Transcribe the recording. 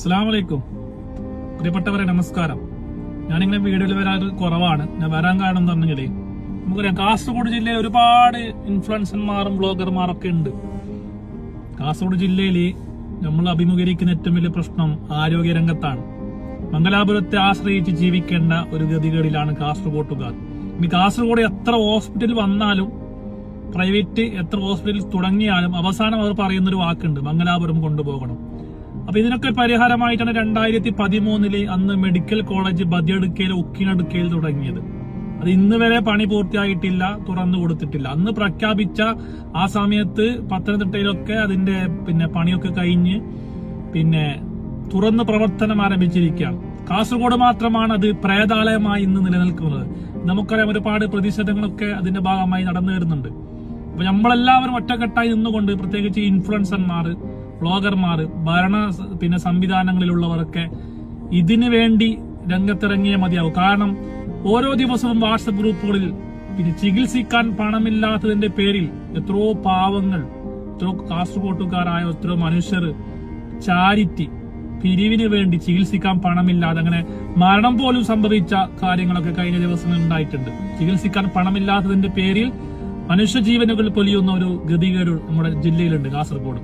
അസ്സലാമു അലൈക്കും. പ്രിയപ്പെട്ടവരെ നമസ്കാരം. ഞാനിങ്ങനെ വീഡിയോയിൽ വരാറ് കുറവാണ്. ഞാൻ വരാൻ കാരണം എന്ന് പറഞ്ഞാൽ നമുക്കറിയാം, കാസർഗോഡ് ജില്ലയിൽ ഒരുപാട് ഇൻഫ്ലുവൻസർമാരും ബ്ലോഗർമാരൊക്കെ ഉണ്ട്. കാസർഗോഡ് ജില്ലയിൽ നമ്മൾ അഭിമുഖീകരിക്കുന്ന ഏറ്റവും വലിയ പ്രശ്നം ആരോഗ്യരംഗത്താണ്. മംഗലാപുരത്തെ ആശ്രയിച്ച് ജീവിക്കേണ്ട ഒരു ഗതികളിലാണ് കാസർഗോട്ടുകാർ. ഇനി കാസർഗോഡ് എത്ര ഹോസ്പിറ്റൽ വന്നാലും, പ്രൈവറ്റ് എത്ര ഹോസ്പിറ്റൽ തുടങ്ങിയാലും അവസാനം അവർ പറയുന്നൊരു വാക്കുണ്ട്, മംഗലാപുരം കൊണ്ടുപോകണം. അപ്പൊ ഇതിനൊക്കെ പരിഹാരമായിട്ടാണ് 2013 അന്ന് മെഡിക്കൽ കോളേജ് ബദിയടുക്കയിൽ ഉക്കിനടുക്കയിൽ തുടങ്ങിയത്. അത് ഇന്ന് വരെ പണി പൂർത്തിയായിട്ടില്ല, തുറന്നു കൊടുത്തിട്ടില്ല. അന്ന് പ്രഖ്യാപിച്ച ആ സമയത്ത് പത്തനംതിട്ടയിലൊക്കെ അതിന്റെ പണിയൊക്കെ കഴിഞ്ഞ് തുറന്ന് പ്രവർത്തനം ആരംഭിച്ചിരിക്കുകയാണ്. കാസർഗോഡ് മാത്രമാണ് അത് പ്രേതാലയമായി ഇന്ന് നിലനിൽക്കുന്നത്. നമുക്കറിയാം, ഒരുപാട് പ്രതിഷേധങ്ങളൊക്കെ അതിന്റെ ഭാഗമായി നടന്നു വരുന്നുണ്ട്. അപ്പൊ നമ്മളെല്ലാവരും ഒറ്റക്കെട്ടായി നിന്നുകൊണ്ട്, പ്രത്യേകിച്ച് ഇൻഫ്ലുവൻസർമാർ, ബ്ലോഗർമാർ, ഭരണ സംവിധാനങ്ങളിലുള്ളവരൊക്കെ ഇതിനു വേണ്ടി രംഗത്തിറങ്ങിയേ മതിയാവും. കാരണം ഓരോ ദിവസവും വാട്സപ്പ് ഗ്രൂപ്പുകളിൽ ചികിത്സിക്കാൻ പണമില്ലാത്തതിന്റെ പേരിൽ എത്രയോ പാവങ്ങൾ, എത്രയോ കാസർഗോട്ടുകാരായ എത്രയോ മനുഷ്യർ ചാരിറ്റി പിരിവിന് വേണ്ടി ചികിത്സിക്കാൻ പണമില്ലാതെ അങ്ങനെ മരണം പോലും സംഭവിച്ച കാര്യങ്ങളൊക്കെ കഴിഞ്ഞ ദിവസങ്ങൾ ഉണ്ടായിട്ടുണ്ട്. ചികിത്സിക്കാൻ പണമില്ലാത്തതിന്റെ പേരിൽ മനുഷ്യജീവനുകൾ പൊലിയുന്ന ഒരു ഗതികേട് നമ്മുടെ ജില്ലയിലുണ്ട്, കാസർഗോഡ്.